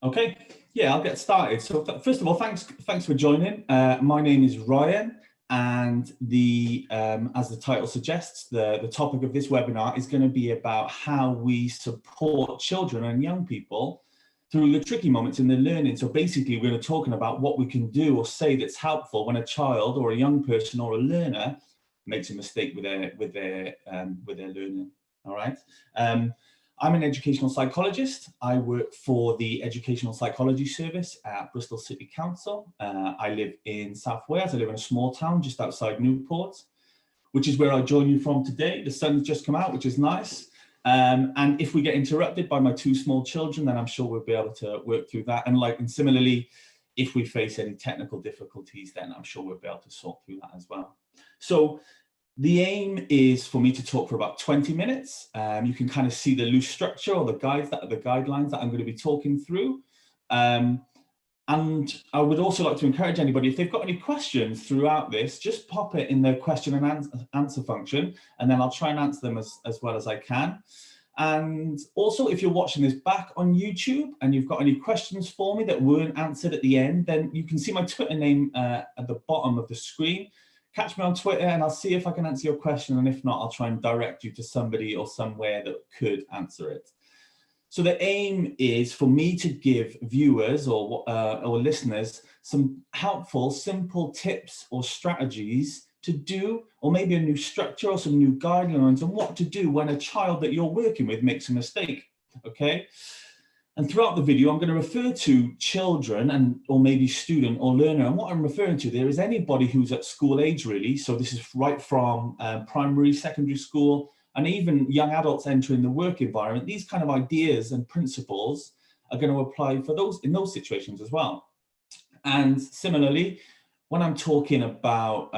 Okay, yeah, I'll get started. So first of all, thanks for joining. My name is Ryan, and as the title suggests, the topic of this webinar is going to be about how we support children and young people through the tricky moments in their learning. So basically, we're going to talking about what we can do or say that's helpful when a child or a young person or a learner makes a mistake with their learning. All right. I'm an educational psychologist. I work for the Educational Psychology Service at Bristol City Council. I live in South Wales. I live in a small town just outside Newport, which is where I join you from today. The sun's just come out, which is nice. And if we get interrupted by my two small children, then I'm sure we'll be able to work through that. And similarly, if we face any technical difficulties, then I'm sure we'll be able to sort through that as well. So the aim is for me to talk for about 20 minutes. You can kind of see the loose structure or the guidelines that I'm going to be talking through. And I would also like to encourage anybody, if they've got any questions throughout this, just pop it in the question and answer function, and then I'll try and answer them as well as I can. And also, if you're watching this back on YouTube and you've got any questions for me that weren't answered at the end, then you can see my Twitter name at the bottom of the screen. Catch me on Twitter and I'll see if I can answer your question, and if not, I'll try and direct you to somebody or somewhere that could answer it. So the aim is for me to give viewers or listeners some helpful, simple tips or strategies to do, or maybe a new structure or some new guidelines on what to do when a child that you're working with makes a mistake, okay? And throughout the video, I'm going to refer to children or maybe student or learner. And what I'm referring to there is anybody who's at school age, really. So this is right from primary, secondary school, and even young adults entering the work environment. These kind of ideas and principles are going to apply for in those situations as well. And similarly, when I'm talking about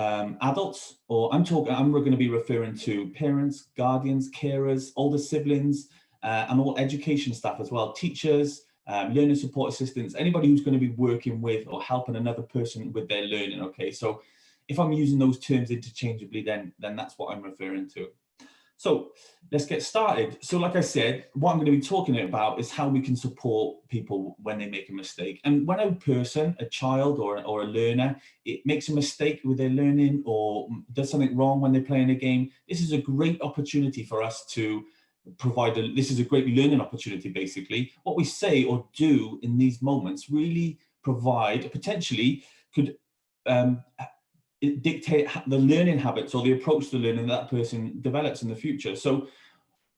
adults, I'm going to be referring to parents, guardians, carers, older siblings, and all education staff as well, teachers, learning support assistants, anybody who's going to be working with or helping another person with their learning, okay? So if I'm using those terms interchangeably, then that's what I'm referring to. So let's get started. So like I said, what I'm going to be talking about is how we can support people when they make a mistake. And when a person, a child or a learner, it makes a mistake with their learning or does something wrong when they're playing a game, this is a great opportunity for us to this is a great learning opportunity, basically. What we say or do in these moments really potentially could dictate the learning habits or the approach to learning that person develops in the future. So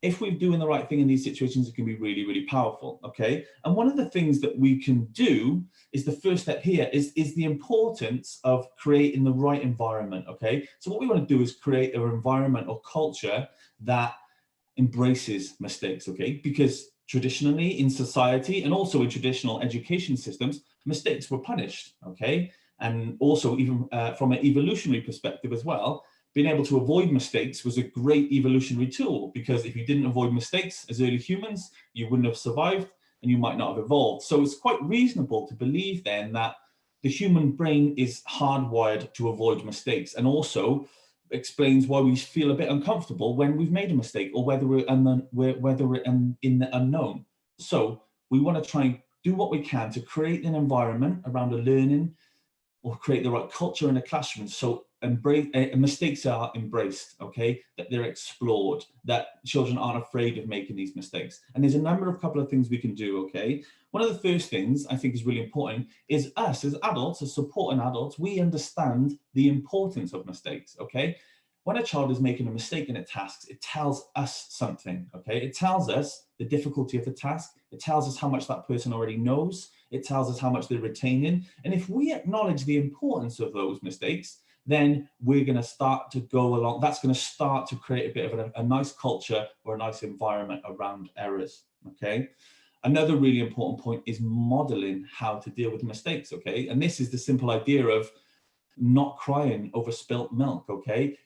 if we're doing the right thing in these situations, it can be really, really powerful, okay? And one of the things that we can do is the first step here is the importance of creating the right environment, okay? So what we want to do is create an environment or culture that embraces mistakes, okay? Because traditionally in society and also in traditional education systems, mistakes were punished, okay? And also even from an evolutionary perspective as well, being able to avoid mistakes was a great evolutionary tool, because if you didn't avoid mistakes as early humans, you wouldn't have survived and you might not have evolved. So it's quite reasonable to believe then that the human brain is hardwired to avoid mistakes, and also explains why we feel a bit uncomfortable when we've made a mistake, or whether we're in the unknown. So we want to try and do what we can to create an environment around a learning or create the right culture in a classroom. So mistakes are embraced, okay, that they're explored, that children aren't afraid of making these mistakes. And there's a couple of things we can do, okay? One of the first things I think is really important is us as adults, as supporting adults, we understand the importance of mistakes, okay? When a child is making a mistake in a task, it tells us something, okay? It tells us the difficulty of the task. It tells us how much that person already knows. It tells us how much they're retaining. And if we acknowledge the importance of those mistakes, then we're going to start to go along. That's going to start to create a bit of a nice culture or a nice environment around errors, okay? Another really important point is modeling how to deal with mistakes, okay? And this is the simple idea of not crying over spilt milk, okay?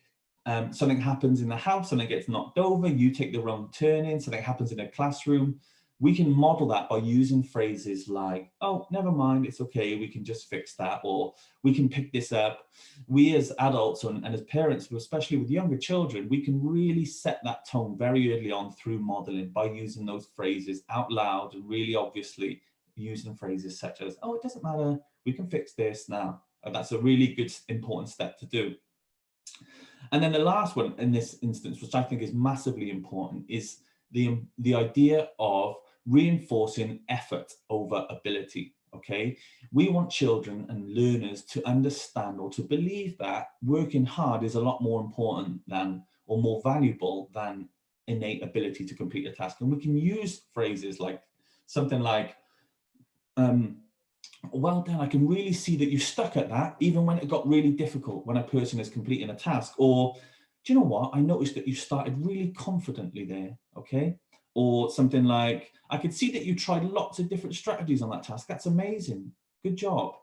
Something happens in the house, something gets knocked over, you take the wrong turning, something happens in a classroom. We can model that by using phrases like, oh, never mind, it's okay, we can just fix that, or we can pick this up. We as adults and as parents, especially with younger children, we can really set that tone very early on through modeling by using those phrases out loud and really obviously using phrases such as, oh, it doesn't matter, we can fix this now. And that's a really good, important step to do. And then the last one in this instance, which I think is massively important, is the idea of reinforcing effort over ability. Okay, we want children and learners to understand or to believe that working hard is a lot more important than, or more valuable than, innate ability to complete a task. And we can use phrases like something like, well done, I can really see that you stuck at that even when it got really difficult when a person is completing a task. Or, do you know what, I noticed that you started really confidently there. Okay. Or something like, I could see that you tried lots of different strategies on that task. That's amazing. Good job.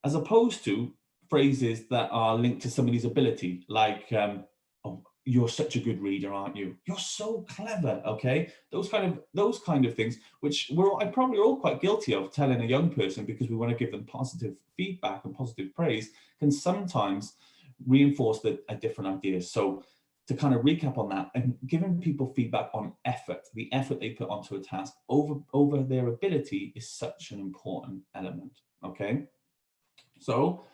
As opposed to phrases that are linked to somebody's ability, like, oh, you're such a good reader, aren't you? You're so clever. Okay. Those kind of things, which I probably are all quite guilty of telling a young person because we want to give them positive feedback and positive praise, can sometimes reinforce a different idea. So to kind of recap on that, and giving people feedback on effort, the effort they put onto a task over their ability, is such an important element. Okay. So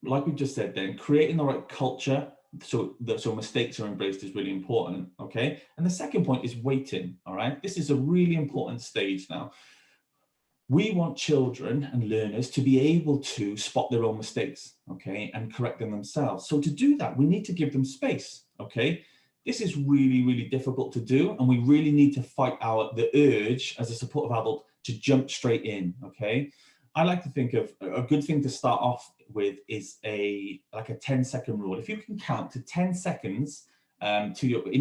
like we just said then, creating the right culture so mistakes are embraced is really important. Okay. And the second point is waiting. All right. This is a really important stage now. We want children and learners to be able to spot their own mistakes, okay, and correct them themselves. So to do that, we need to give them space, okay? This is really, really difficult to do, and we really need to fight the urge as a supportive adult to jump straight in, okay? I like to think of a good thing to start off with is like a 10-second rule. If you can count to 10 seconds silently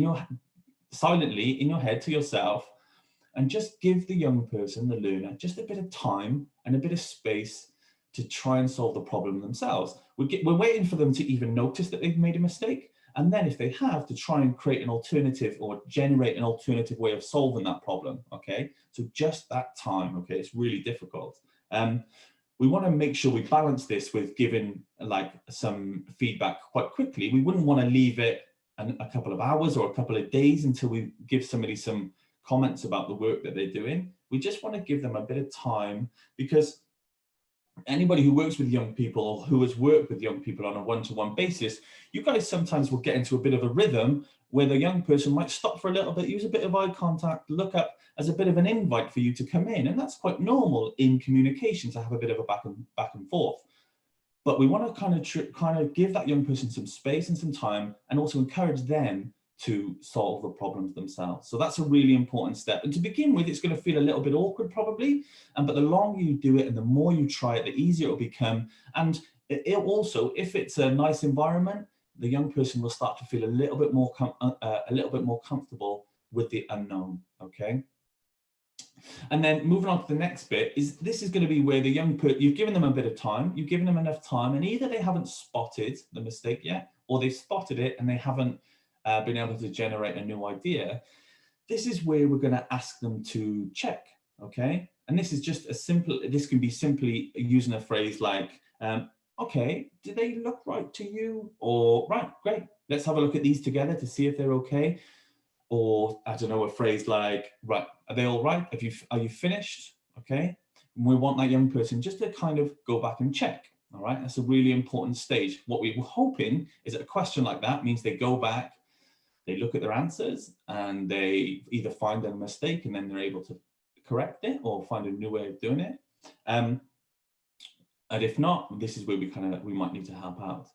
in your head to yourself, and just give the young person, the learner, just a bit of time and a bit of space to try and solve the problem themselves. We're waiting for them to even notice that they've made a mistake. And then if they have, to try and create an alternative or generate an alternative way of solving that problem, okay? So just that time, okay? It's really difficult. We want to make sure we balance this with giving like some feedback quite quickly. We wouldn't want to leave it a couple of hours or a couple of days until we give somebody some comments about the work that they're doing. We just want to give them a bit of time, because anybody who works with young people or who has worked with young people on a one-to-one basis, you guys sometimes will get into a bit of a rhythm where the young person might stop for a little bit, use a bit of eye contact, look up as a bit of an invite for you to come in. And that's quite normal in communication, to have a bit of a back and forth. But we want to kind of give that young person some space and some time, and also encourage them to solve the problems themselves. So that's a really important step. And to begin with, it's going to feel a little bit awkward probably, but the longer you do it and the more you try it, the easier it'll become. And it also, if it's a nice environment, the young person will start to feel a little bit more comfortable with the unknown. Okay. And then moving on to the next bit, this is going to be where the young person, you've given them a bit of time, you've given them enough time, and either they haven't spotted the mistake yet, or they've spotted it and they haven't been able to generate a new idea. This is where we're going to ask them to check, okay? And this is just this can be simply using a phrase like, okay, do they look right to you? Or, right, great, let's have a look at these together to see if they're okay. Or, I don't know, a phrase like, right, are they all right? Are you finished? Okay. And we want that young person just to kind of go back and check. All right. That's a really important stage. What we were hoping is that a question like that means they go back, they look at their answers, and they either find a mistake and then they're able to correct it, or find a new way of doing it. And if not, this is where we might need to help out.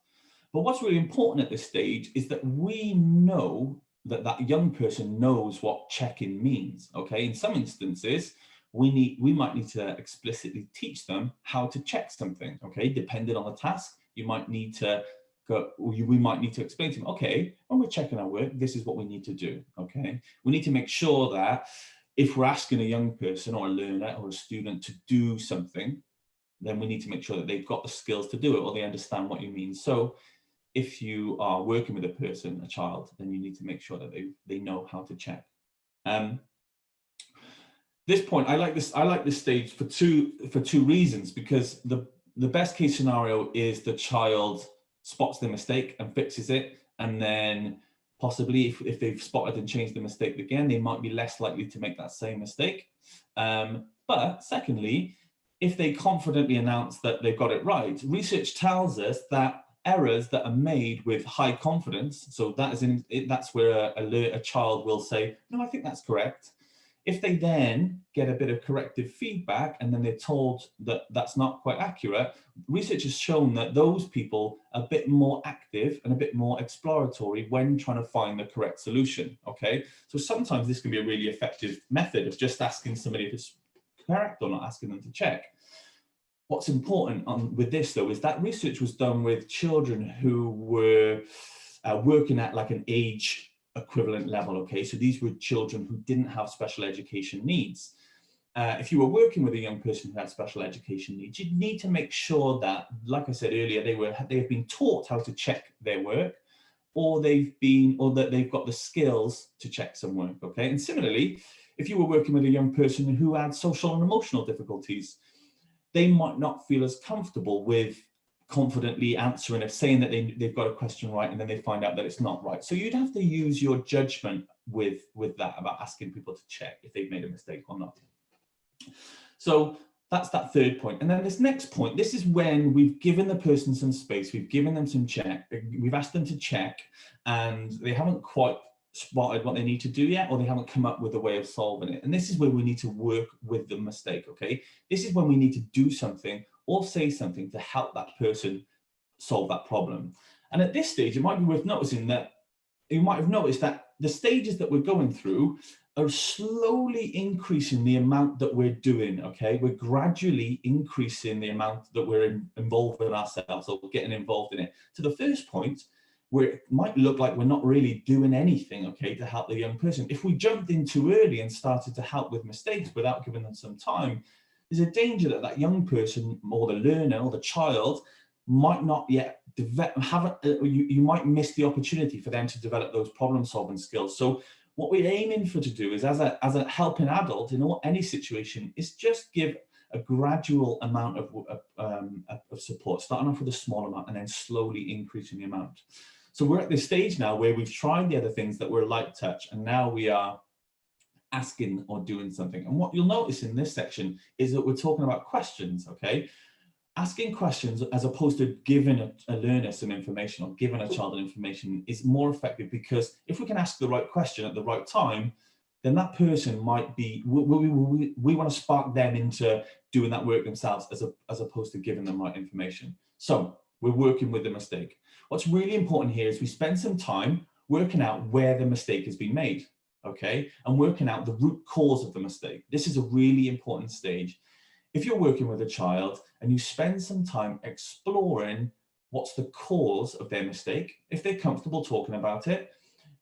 But what's really important at this stage is that we know that young person knows what checking means. Okay. In some instances, we might need to explicitly teach them how to check something. Okay. Depending on the task, we might need to explain to them, okay, when we're checking our work, this is what we need to do. Okay. We need to make sure that if we're asking a young person or a learner or a student to do something, then we need to make sure that they've got the skills to do it, or they understand what you mean. So if you are working with a child, then you need to make sure that they know how to check. This point, I like this stage for two reasons, because the best case scenario is the child spots the mistake and fixes it, and then possibly if they've spotted and changed the mistake again, they might be less likely to make that same mistake. But secondly, if they confidently announce that they've got it right, research tells us that errors that are made with high confidence, so that's where a child will say, no, I think that's correct. If they then get a bit of corrective feedback and then they're told that that's not quite accurate, research has shown that those people are a bit more active and a bit more exploratory when trying to find the correct solution, okay? So sometimes this can be a really effective method of just asking somebody if it's correct or not, asking them to check. What's important with this, though, is that research was done with children who were working at like an age equivalent level, okay? So these were children who didn't have special education needs. If you were working with a young person who had special education needs, you'd need to make sure that, like I said earlier, they have been taught how to check their work, or that they've got the skills to check some work, okay? And similarly, if you were working with a young person who had social and emotional difficulties, they might not feel as comfortable with confidently answering, saying that they've got a question right and then they find out that it's not right. So you'd have to use your judgment with that about asking people to check if they've made a mistake or not. So that's that third point. And then this next point, this is when we've given the person some space, we've given them some check, we've asked them to check and they haven't quite spotted what they need to do yet, or they haven't come up with a way of solving it. And this is where we need to work with the mistake, okay? This is when we need to do something or say something to help that person solve that problem. And at this stage, it might be worth noticing that you might have noticed that the stages that we're going through are slowly increasing the amount that we're doing, okay? We're gradually increasing the amount that we're involving ourselves or getting involved in it. To the first point, where it might look like we're not really doing anything, okay, to help the young person. If we jumped in too early and started to help with mistakes without giving them some time, there's a danger that that young person or the learner or the child might not yet you might miss the opportunity for them to develop those problem solving skills. So what we're aiming for to do is, as a helping adult in any situation, is just give a gradual amount of support, starting off with a small amount and then slowly increasing the amount. So we're at this stage now where we've tried the other things that were a light touch, and now we are asking or doing something. And what you'll notice in this section is that we're talking about questions, okay? Asking questions as opposed to giving a learner some information or giving a child information is more effective, because if we can ask the right question at the right time, then that person might be, we want to spark them into doing that work themselves as opposed to giving them right information. So we're working with the mistake. What's really important here is we spend some time working out where the mistake has been made, okay? And working out the root cause of the mistake. This is a really important stage. If you're working with a child and you spend some time exploring what's the cause of their mistake, if they're comfortable talking about it,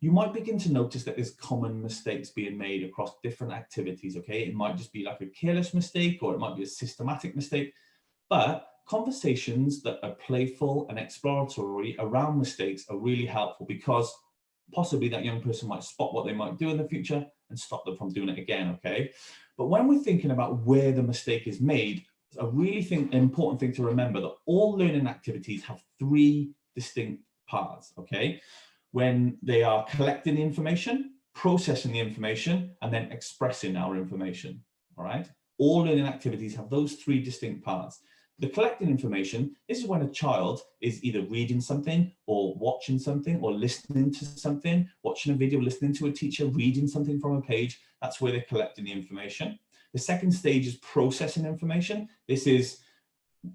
you might begin to notice that there's common mistakes being made across different activities, okay? It might just be like a careless mistake, or it might be a systematic mistake, but conversations that are playful and exploratory around mistakes are really helpful, because possibly that young person might spot what they might do in the future and stop them from doing it again, okay? But when we're thinking about where the mistake is made, I really think an important thing to remember that all learning activities have three distinct parts, okay? When they are collecting the information, processing the information, and then expressing our information, all right? All learning activities have those three distinct parts. The collecting information, this is when a child is either reading something or watching something or listening to something, watching a video, listening to a teacher, reading something from a page. That's where they're collecting the information. The second stage is processing information. This is,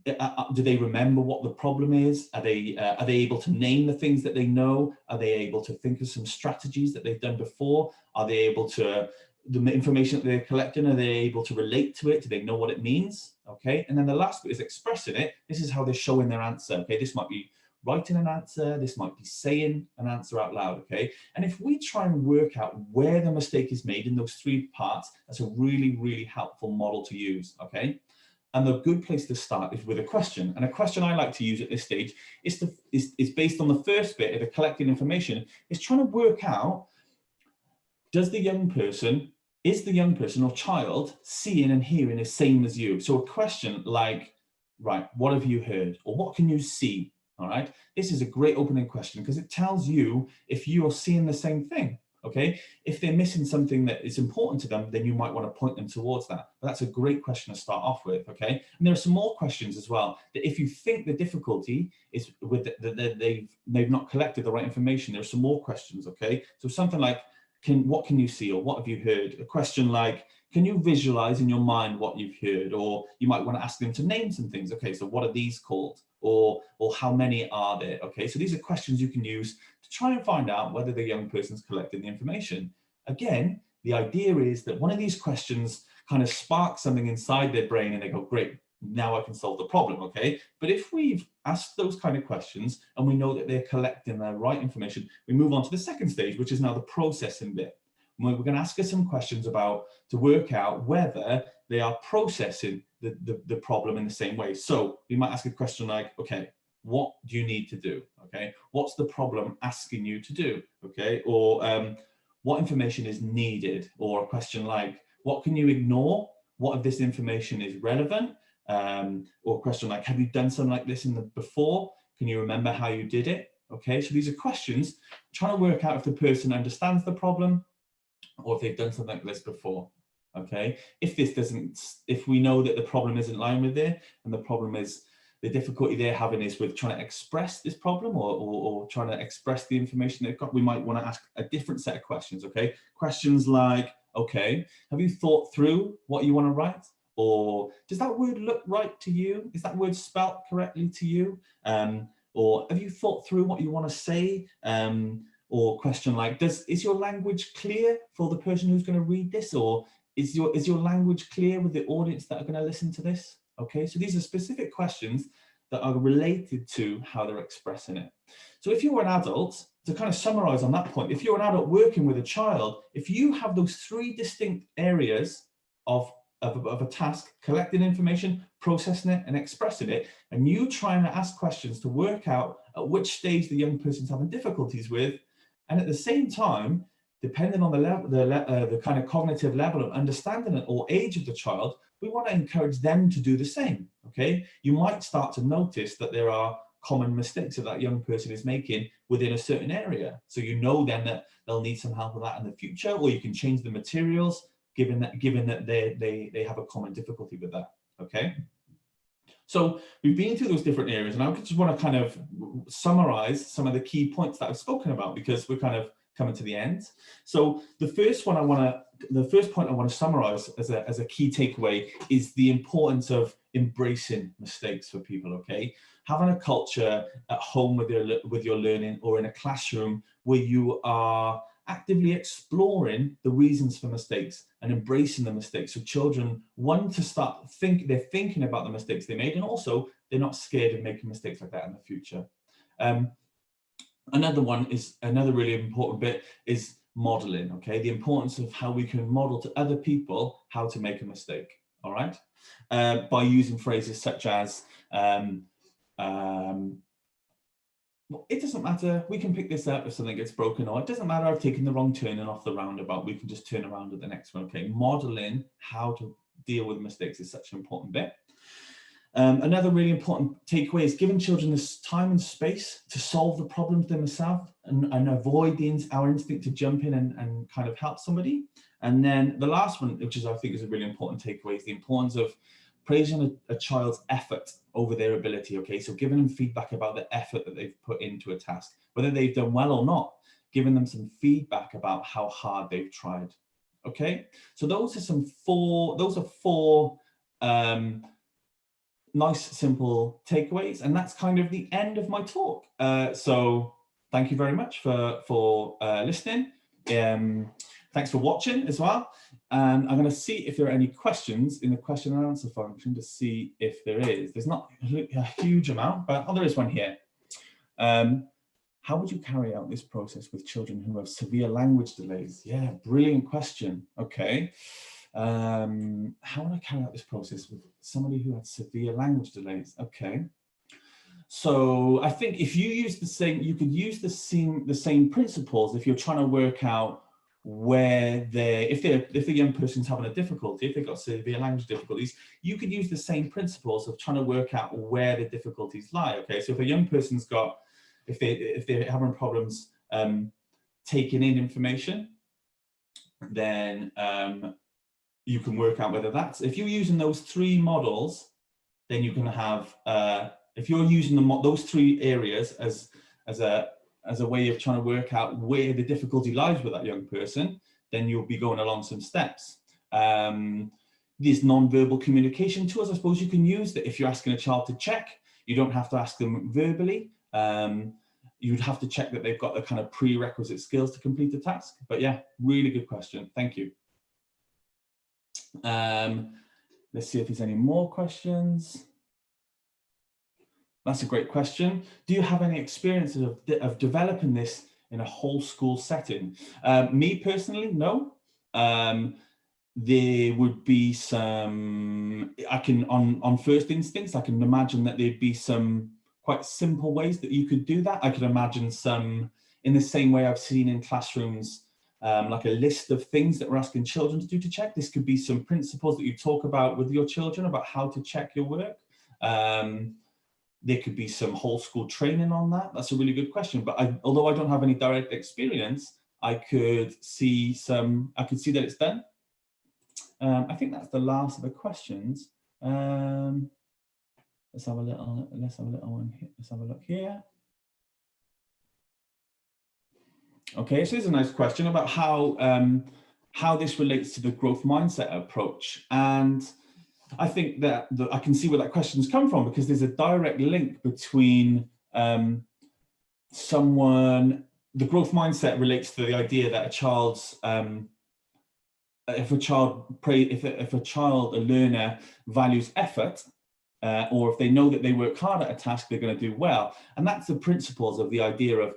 do they remember what the problem is? Are they able to name the things that they know? Are they able to think of some strategies that they've done before? Are they able to, the information that they're collecting, are they able to relate to it? Do they know what it means? Okay, and then the last bit is expressing it. This is how they're showing their answer. Okay, this might be writing an answer, this might be saying an answer out loud, okay? And if we try and work out where the mistake is made in those three parts, that's a really, really helpful model to use, okay? And the good place to start is with a question. And a question I like to use at this stage is based on the first bit of the collecting information, is trying to work out, is the young person or child seeing and hearing the same as you? So a question like, right, what have you heard? Or what can you see? All right, this is a great opening question because it tells you if you are seeing the same thing. Okay, if they're missing something that is important to them, then you might want to point them towards that. But that's a great question to start off with. Okay, and there are some more questions as well, that if you think the difficulty is with they've not collected the right information, there are some more questions. Okay, so something like, what can you see, or what have you heard? A question like, can you visualize in your mind what you've heard? Or you might want to ask them to name some things. Okay, so what are these called? Or how many are there? Okay, so these are questions you can use to try and find out whether the young person's collecting the information. Again, the idea is that one of these questions kind of sparks something inside their brain and they go, great, now I can solve the problem, okay? But if we've asked those kind of questions and we know that they're collecting the right information, we move on to the second stage, which is now the processing bit. We're going to ask her some questions to work out whether they are processing the problem in the same way. So we might ask a question like, okay, what do you need to do? Okay, what's the problem asking you to do? Okay, or what information is needed? Or a question like, what can you ignore? What of this information is relevant? Or a question like, have you done something like this before? Can you remember how you did it? Okay, so these are questions trying to work out if the person understands the problem or if they've done something like this before. Okay, if we know that the problem isn't lying with there, and the problem is, the difficulty they're having is with trying to express this problem or trying to express the information they've got, we might want to ask a different set of questions. Okay, questions like, okay, have you thought through what you want to write? Or does that word look right to you? Is that word spelt correctly to you? Or have you thought through what you want to say? Or question like, is your language clear for the person who's going to read this? Or is your language clear with the audience that are going to listen to this? Okay, so these are specific questions that are related to how they're expressing it. So if you're an adult, to kind of summarize on that point, if you're an adult working with a child, if you have those three distinct areas of a task, collecting information, processing it and expressing it, and you trying to ask questions to work out at which stage the young person's having difficulties with, and at the same time, depending on the level, the kind of cognitive level of understanding it or age of the child, we want to encourage them to do the same. Okay, you might start to notice that there are common mistakes that that young person is making within a certain area. So you know then that they'll need some help with that in the future, or you can change the materials given that they have a common difficulty with that. Okay. So we've been through those different areas, and I just want to kind of summarize some of the key points that I've spoken about, because we're kind of coming to the end. So the first point I want to summarize as a key takeaway is the importance of embracing mistakes for people. Okay, having a culture at home with your learning, or in a classroom where you are actively exploring the reasons for mistakes and embracing the mistakes. So children want to start they're thinking about the mistakes they made, and also they're not scared of making mistakes like that in the future. Another really important bit is modeling. Okay, the importance of how we can model to other people how to make a mistake. All right, by using phrases such as well, it doesn't matter, we can pick this up if something gets broken, or it doesn't matter, I've taken the wrong turn and off the roundabout, we can just turn around at the next one. Okay, modeling how to deal with mistakes is such an important bit. Another really important takeaway is giving children this time and space to solve the problems themselves, and avoid our instinct to jump in and kind of help somebody. And then the last one, which I think is a really important takeaway, is the importance of praising a child's effort over their ability. Okay, so giving them feedback about the effort that they've put into a task, whether they've done well or not, giving them some feedback about how hard they've tried. Okay, so those are four nice, simple takeaways, and that's kind of the end of my talk. So thank you very much for listening. Thanks for watching as well. And I'm going to see if there are any questions in the question and answer function to see if there is. There's not a huge amount, but there is one here. How would you carry out this process with children who have severe language delays? Yeah, brilliant question. Okay. How would I carry out this process with somebody who had severe language delays? Okay. So I think if you use you could use the same principles if you're trying to work out where if the young person's having a difficulty, if they've got severe language difficulties, you could use the same principles of trying to work out where the difficulties lie. Okay, so if a young person's got, if they're having problems taking in information, then you can work out whether that's, if you're using those 3 models, then you can have, if you're using those 3 areas as a way of trying to work out where the difficulty lies with that young person, then you'll be going along some steps. These non-verbal communication tools, I suppose you can use that if you're asking a child to check, you don't have to ask them verbally. You'd have to check that they've got the kind of prerequisite skills to complete the task. But yeah, really good question. Thank you. Let's see if there's any more questions. That's a great question. Do you have any experiences of developing this in a whole school setting? Me personally, no. There would be some, on first instance, I can imagine that there'd be some quite simple ways that you could do that. I could imagine some, in the same way I've seen in classrooms, like a list of things that we're asking children to do to check. This could be some principles that you talk about with your children about how to check your work. There could be some whole school training on that. That's a really good question. But although I don't have any direct experience, I could see that it's done. I think that's the last of the questions. Let's have a little one here. Let's have a look here. Okay, so here's a nice question about how this relates to the growth mindset approach. And I think that I can see where that question's come from, because there's a direct link between the growth mindset relates to the idea that a child's if a learner values effort, or if they know that they work hard at a task, they're going to do well. And that's the principles of the idea of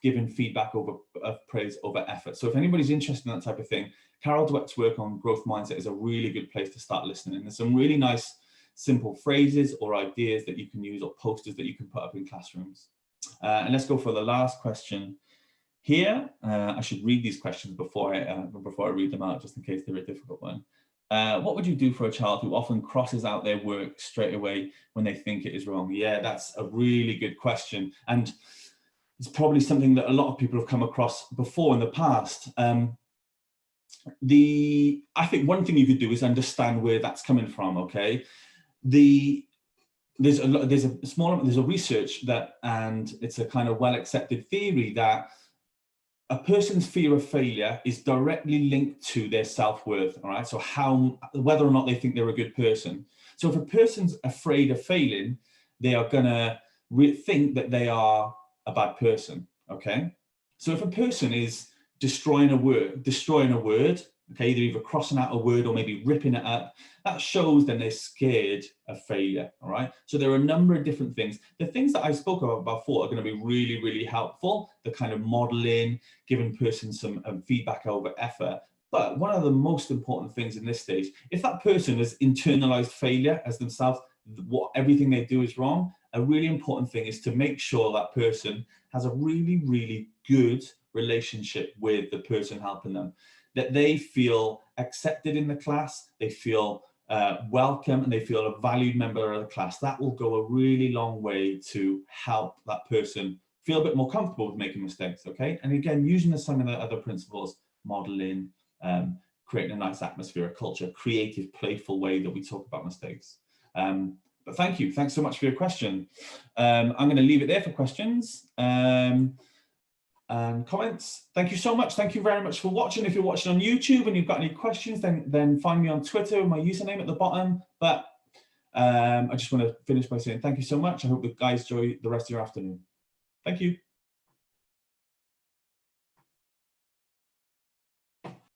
giving feedback of praise over effort. So if anybody's interested in that type of thing, Carol Dweck's work on growth mindset is a really good place to start listening. There's some really nice, simple phrases or ideas that you can use, or posters that you can put up in classrooms. And let's go for the last question here. I should read these questions before I read them out, just in case they're a difficult one. What would you do for a child who often crosses out their work straight away when they think it is wrong? Yeah, that's a really good question. And it's probably something that a lot of people have come across before in the past. I think one thing you could do is understand where that's coming from, okay? There's a research that, and it's a kind of well-accepted theory that a person's fear of failure is directly linked to their self-worth, all right? So whether or not they think they're a good person. So if a person's afraid of failing, they are gonna think that they are a bad person, okay? So if a person is destroying a word, okay, they're either crossing out a word or maybe ripping it up, that shows then they're scared of failure, all right? So there are a number of different things. The things that I spoke about before are going to be really, really helpful, the kind of modeling, giving person some feedback over effort. But one of the most important things in this stage, if that person has internalized failure as themselves, everything they do is wrong, a really important thing is to make sure that person has a really, really good relationship with the person helping them, that they feel accepted in the class, they feel welcome, and they feel a valued member of the class. That will go a really long way to help that person feel a bit more comfortable with making mistakes, okay? And again, using some of the other principles, modeling, creating a nice atmosphere, a culture, creative, playful way that we talk about mistakes. But thank you. Thanks so much for your question. I'm going to leave it there for questions and comments. Thank you so much. Thank you very much for watching. If you're watching on YouTube and you've got any questions, then find me on Twitter, my username at the bottom. But I just want to finish by saying thank you so much. I hope the guys enjoy the rest of your afternoon. Thank you.